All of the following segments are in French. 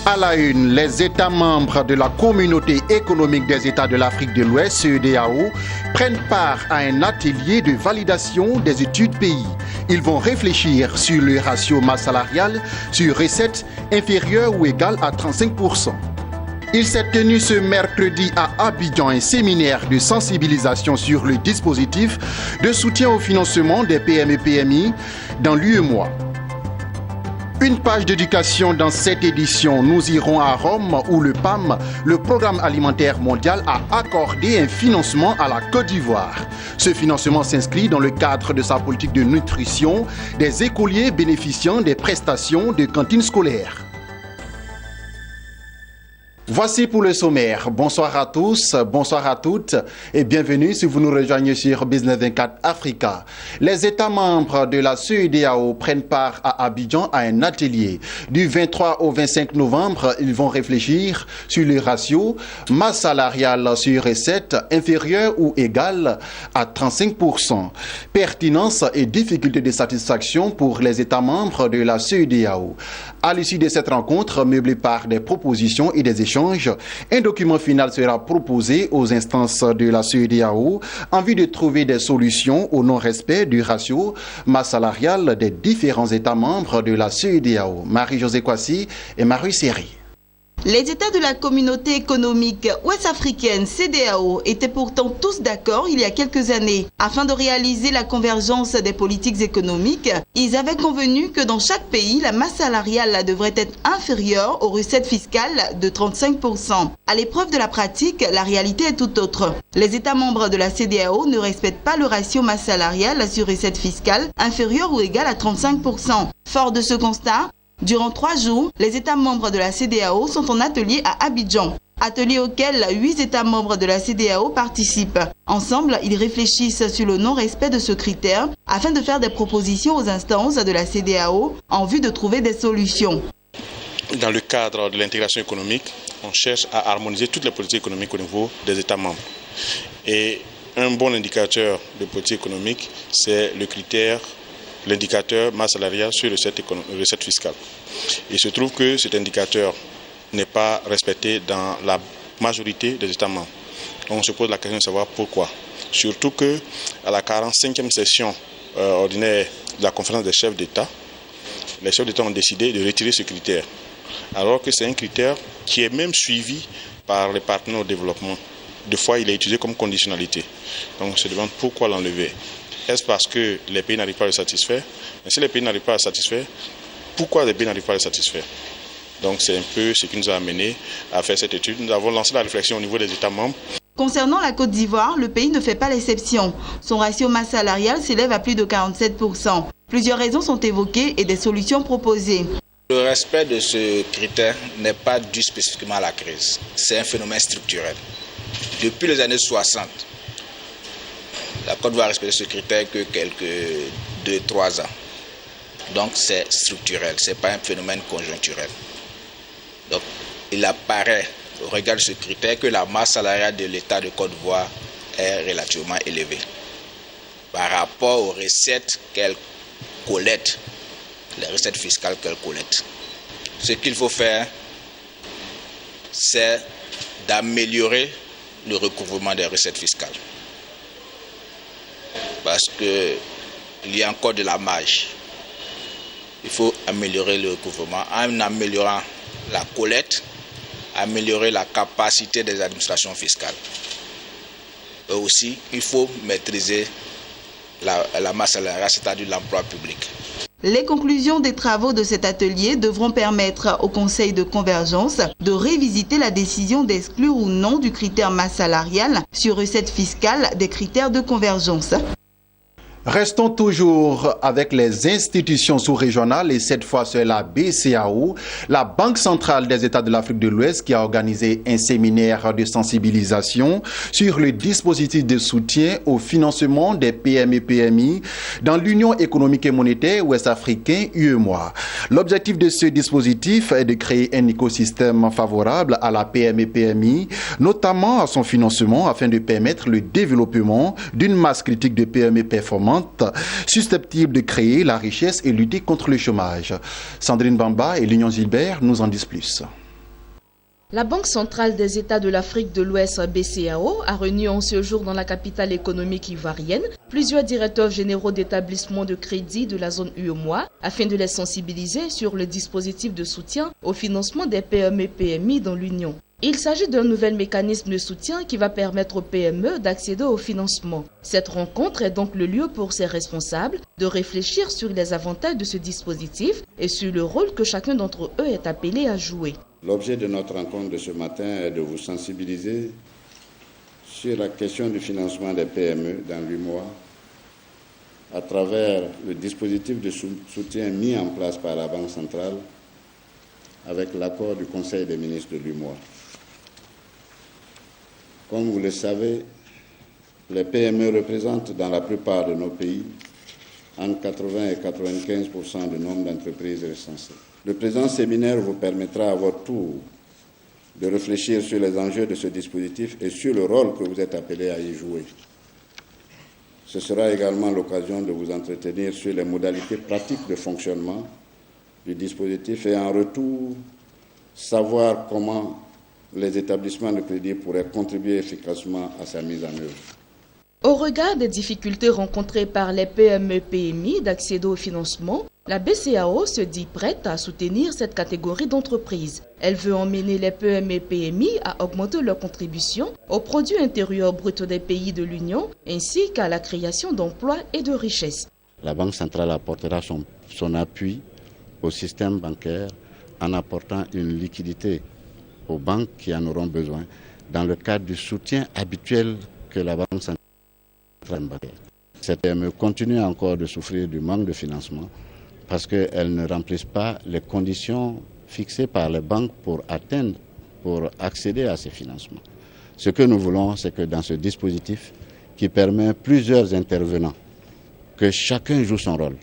À la une, les États membres de la Communauté économique des États de l'Afrique de l'Ouest, CEDEAO, prennent part à un atelier de validation des études pays. Ils vont réfléchir sur le ratio masse salariale sur recettes inférieures ou égales à 35%. Il s'est tenu ce mercredi à Abidjan un séminaire de sensibilisation sur le dispositif de soutien au financement des PME-PMI dans l'UEMOA. Une page d'éducation dans cette édition. Nous irons à Rome où le PAM, le Programme alimentaire mondial, a accordé un financement à la Côte d'Ivoire. Ce financement s'inscrit dans le cadre de sa politique de nutrition des écoliers bénéficiant des prestations de cantine scolaire. Voici pour le sommaire. Bonsoir à tous, bonsoir à toutes et bienvenue si vous nous rejoignez sur Business 24 Africa. Les États membres de la CEDEAO prennent part à Abidjan à un atelier. Du 23 au 25 novembre, ils vont réfléchir sur les ratios masse salariale sur recettes inférieure ou égale à 35%. Pertinence et difficulté de satisfaction pour les États membres de la CEDEAO. À l'issue de cette rencontre, meublée par des propositions et des échanges, un document final sera proposé aux instances de la CEDEAO en vue de trouver des solutions au non-respect du ratio masse salariale des différents États membres de la CEDEAO. Marie-Josée Kwasi et Marie Seri. Les États de la communauté économique ouest-africaine CEDEAO étaient pourtant tous d'accord il y a quelques années. Afin de réaliser la convergence des politiques économiques, ils avaient convenu que dans chaque pays, la masse salariale devrait être inférieure aux recettes fiscales de 35%. À l'épreuve de la pratique, la réalité est tout autre. Les États membres de la CEDEAO ne respectent pas le ratio masse salariale sur recettes fiscales inférieure ou égale à 35%. Fort de ce constat, durant 3 jours, les États membres de la CEDEAO sont en atelier à Abidjan. Atelier auquel 8 États membres de la CEDEAO participent. Ensemble, ils réfléchissent sur le non-respect de ce critère afin de faire des propositions aux instances de la CEDEAO en vue de trouver des solutions. Dans le cadre de l'intégration économique, on cherche à harmoniser toutes les politiques économiques au niveau des États membres. Et un bon indicateur de politique économique, c'est l'indicateur masse salariale sur recette fiscale. Il se trouve que cet indicateur n'est pas respecté dans la majorité des États membres. Donc on se pose la question de savoir pourquoi. Surtout qu'à la 45e session ordinaire de la conférence des chefs d'État, les chefs d'État ont décidé de retirer ce critère. Alors que c'est un critère qui est même suivi par les partenaires au développement. Deux fois, il est utilisé comme conditionnalité. Donc on se demande pourquoi l'enlever. Est-ce parce que les pays n'arrivent pas à le satisfaire? Mais si les pays n'arrivent pas à le satisfaire, pourquoi les pays n'arrivent pas à le satisfaire? Donc c'est un peu ce qui nous a amené à faire cette étude. Nous avons lancé la réflexion au niveau des États membres. Concernant la Côte d'Ivoire, le pays ne fait pas l'exception. Son ratio masse salariale s'élève à plus de 47%. Plusieurs raisons sont évoquées et des solutions proposées. Le respect de ce critère n'est pas dû spécifiquement à la crise. C'est un phénomène structurel. Depuis les années 60, la Côte d'Ivoire respecter ce critère que quelques 2-3 ans. Donc c'est structurel, ce n'est pas un phénomène conjoncturel. Donc il apparaît au regard de ce critère que la masse salariale de l'État de Côte d'Ivoire est relativement élevée par rapport aux recettes qu'elle collecte, les recettes fiscales qu'elle collecte. Ce qu'il faut faire, c'est d'améliorer le recouvrement des recettes fiscales. Parce qu'il y a encore de la marge. Il faut améliorer le recouvrement en améliorant la collecte, améliorer la capacité des administrations fiscales. Et aussi, il faut maîtriser la masse salariale, c'est-à-dire l'emploi public. Les conclusions des travaux de cet atelier devront permettre au Conseil de convergence de révisiter la décision d'exclure ou non du critère masse salariale sur recettes fiscales des critères de convergence. Restons toujours avec les institutions sous-régionales et cette fois c'est la BCAO, la Banque centrale des États de l'Afrique de l'Ouest qui a organisé un séminaire de sensibilisation sur le dispositif de soutien au financement des PME-PMI dans l'Union économique et monétaire ouest-africaine UEMOA. L'objectif de ce dispositif est de créer un écosystème favorable à la PME-PMI, notamment à son financement afin de permettre le développement d'une masse critique de PME performantes susceptibles de créer la richesse et lutter contre le chômage. Sandrine Bamba et Lignon Gilbert nous en disent plus. La Banque centrale des États de l'Afrique de l'Ouest, BCAO, a réuni en ce jour dans la capitale économique ivoirienne plusieurs directeurs généraux d'établissements de crédit de la zone UEMOA afin de les sensibiliser sur le dispositif de soutien au financement des PME-PMI dans l'Union. Il s'agit d'un nouvel mécanisme de soutien qui va permettre aux PME d'accéder au financement. Cette rencontre est donc le lieu pour ces responsables de réfléchir sur les avantages de ce dispositif et sur le rôle que chacun d'entre eux est appelé à jouer. L'objet de notre rencontre de ce matin est de vous sensibiliser sur la question du financement des PME dans l'UEMOA à travers le dispositif de soutien mis en place par la Banque centrale avec l'accord du Conseil des ministres de l'UEMOA. Comme vous le savez, les PME représentent dans la plupart de nos pays entre 80 et 95% du nombre d'entreprises recensées. Le présent séminaire vous permettra à votre tour de réfléchir sur les enjeux de ce dispositif et sur le rôle que vous êtes appelés à y jouer. Ce sera également l'occasion de vous entretenir sur les modalités pratiques de fonctionnement du dispositif et en retour, savoir comment les établissements de crédit pourraient contribuer efficacement à sa mise en œuvre. Au regard des difficultés rencontrées par les PME-PMI d'accéder au financement, la BCAO se dit prête à soutenir cette catégorie d'entreprises. Elle veut emmener les PME-PMI à augmenter leur contribution au produit intérieur brut des pays de l'Union ainsi qu'à la création d'emplois et de richesses. La Banque centrale apportera son appui au système bancaire en apportant une liquidité aux banques qui en auront besoin dans le cadre du soutien habituel que la Banque centrale bancaire. Ces PME continuent encore de souffrir du manque de financement parce qu'elles ne remplissent pas les conditions fixées par les banques pour accéder à ces financements. Ce que nous voulons, c'est que dans ce dispositif qui permet plusieurs intervenants, que chacun joue son rôle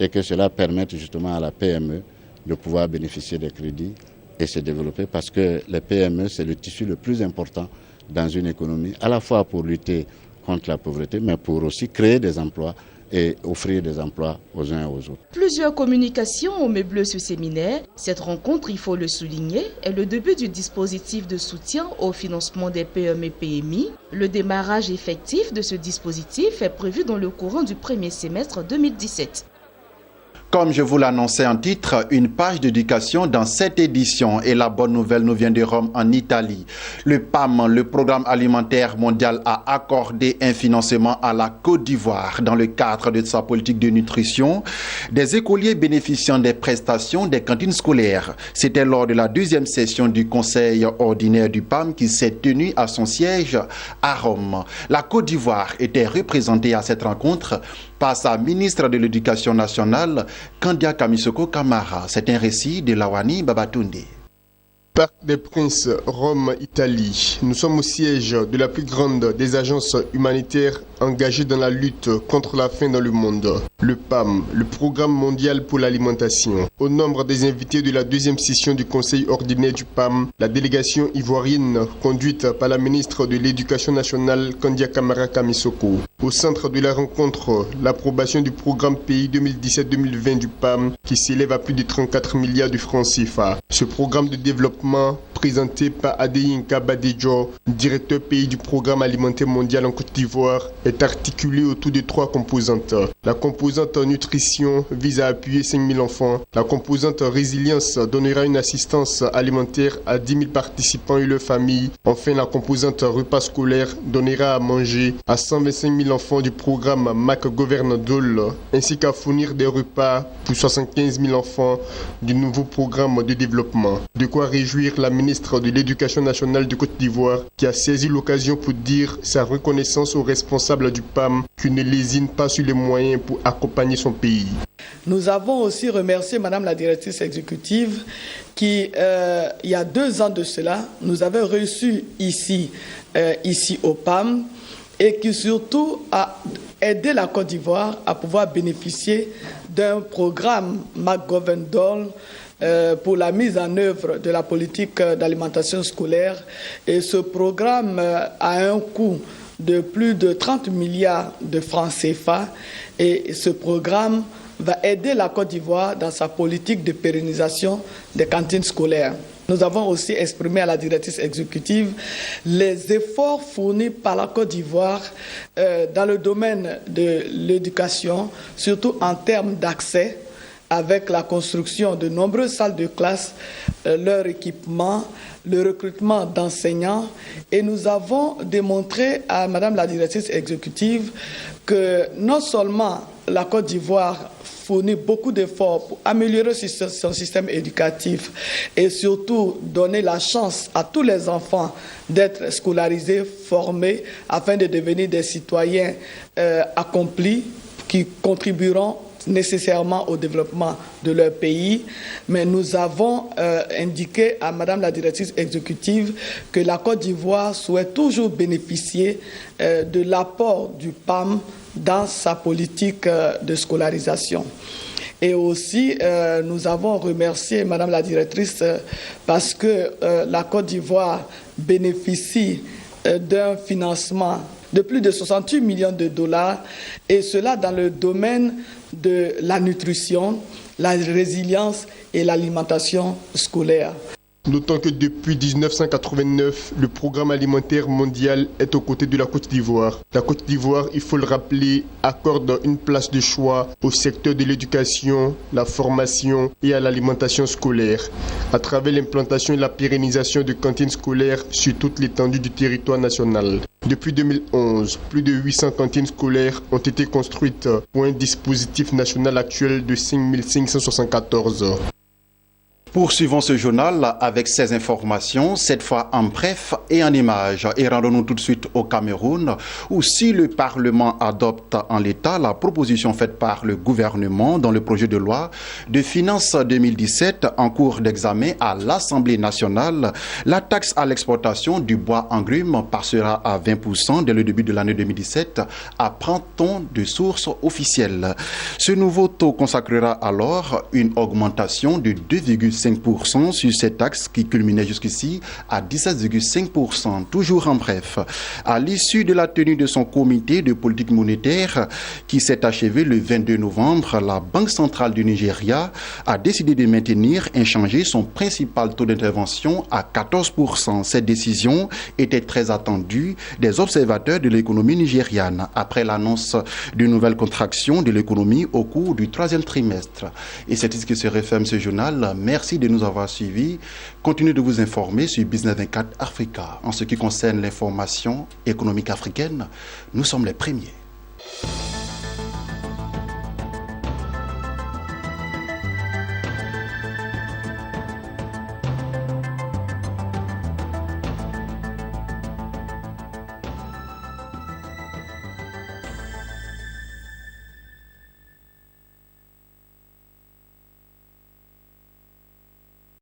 et que cela permette justement à la PME de pouvoir bénéficier des crédits et se développer parce que les PME, c'est le tissu le plus important dans une économie, à la fois pour lutter contre la pauvreté, mais pour aussi créer des emplois et offrir des emplois aux uns et aux autres. Plusieurs communications ont meublé ce séminaire. Cette rencontre, il faut le souligner, est le début du dispositif de soutien au financement des PME-PMI. Le démarrage effectif de ce dispositif est prévu dans le courant du premier semestre 2017. Comme je vous l'annonçais en titre, une page d'éducation dans cette édition. Et la bonne nouvelle nous vient de Rome en Italie. Le PAM, le Programme alimentaire mondial, a accordé un financement à la Côte d'Ivoire dans le cadre de sa politique de nutrition. Des écoliers bénéficiant des prestations des cantines scolaires. C'était lors de la deuxième session du Conseil ordinaire du PAM qui s'est tenue à son siège à Rome. La Côte d'Ivoire était représentée à cette rencontre par sa ministre de l'Éducation nationale, Kandia Kamisoko Kamara. C'est un récit de Lawani Babatunde. Parc des Princes, Rome, Italie. Nous sommes au siège de la plus grande des agences humanitaires engagées dans la lutte contre la faim dans le monde. Le PAM, le Programme mondial pour l'alimentation. Au nombre des invités de la deuxième session du Conseil ordinaire du PAM, la délégation ivoirienne conduite par la ministre de l'Éducation nationale, Kandia Kamara Kamisoko. Au centre de la rencontre, l'approbation du programme pays 2017-2020 du PAM qui s'élève à plus de 34 milliards de francs CFA. Ce programme de développement présenté par Adeyinka Badejo, directeur pays du Programme alimentaire mondial en Côte d'Ivoire, est articulé autour de 3 composantes. La composante nutrition vise à appuyer 5 000 enfants. La composante résilience donnera une assistance alimentaire à 10 000 participants et leurs familles. Enfin, la composante repas scolaire donnera à manger à 125 000 enfants du programme MAC Govern Dole, ainsi qu'à fournir des repas pour 75 000 enfants du nouveau programme de développement. De quoi réjouir la ministre de l'Éducation nationale de Côte d'Ivoire qui a saisi l'occasion pour dire sa reconnaissance aux responsables du PAM qui ne lésinent pas sur les moyens pour accompagner son pays. Nous avons aussi remercié Madame la directrice exécutive qui, il y a 2 ans de cela, nous avait reçu ici au PAM et qui surtout a aidé la Côte d'Ivoire à pouvoir bénéficier d'un programme McGovern-Dole pour la mise en œuvre de la politique d'alimentation scolaire. Et ce programme a un coût de plus de 30 milliards de francs CFA. Et ce programme va aider la Côte d'Ivoire dans sa politique de pérennisation des cantines scolaires. Nous avons aussi exprimé à la directrice exécutive les efforts fournis par la Côte d'Ivoire dans le domaine de l'éducation, surtout en termes d'accès, avec la construction de nombreuses salles de classe, leur équipement, le recrutement d'enseignants. Et nous avons démontré à Madame la directrice exécutive que non seulement la Côte d'Ivoire fournit beaucoup d'efforts pour améliorer son système éducatif et surtout donner la chance à tous les enfants d'être scolarisés, formés, afin de devenir des citoyens accomplis qui contribueront nécessairement au développement de leur pays, mais nous avons indiqué à Madame la directrice exécutive que la Côte d'Ivoire souhaite toujours bénéficier de l'apport du PAM dans sa politique de scolarisation. Et aussi, nous avons remercié Madame la directrice parce que la Côte d'Ivoire bénéficie d'un financement de plus de 68 millions de dollars, et cela dans le domaine de la nutrition, la résilience et l'alimentation scolaire. Notons que depuis 1989, le programme alimentaire mondial est aux côtés de la Côte d'Ivoire. La Côte d'Ivoire, il faut le rappeler, accorde une place de choix au secteur de l'éducation, la formation et à l'alimentation scolaire, à travers l'implantation et la pérennisation de cantines scolaires sur toute l'étendue du territoire national. Depuis 2011, plus de 800 cantines scolaires ont été construites pour un dispositif national actuel de 5574. Poursuivons ce journal avec ces informations, cette fois en bref et en images. Et rendons-nous tout de suite au Cameroun, où si le Parlement adopte en l'état la proposition faite par le gouvernement dans le projet de loi de finances 2017 en cours d'examen à l'Assemblée nationale, la taxe à l'exportation du bois en grumes passera à 20% dès le début de l'année 2017, apprend-on de sources officielles. Ce nouveau taux consacrera alors une augmentation de 2,5% sur cette taxe qui culminait jusqu'ici à 17,5%. Toujours en bref, à l'issue de la tenue de son comité de politique monétaire qui s'est achevé le 22 novembre, la Banque centrale du Nigeria a décidé de maintenir inchangé son principal taux d'intervention à 14%. Cette décision était très attendue des observateurs de l'économie nigériane après l'annonce d'une nouvelle contraction de l'économie au cours du troisième trimestre. Et c'est ce qui se referme ce journal. Merci de nous avoir suivis. Continuez de vous informer sur Business 24 Africa. En ce qui concerne l'information économique africaine, nous sommes les premiers.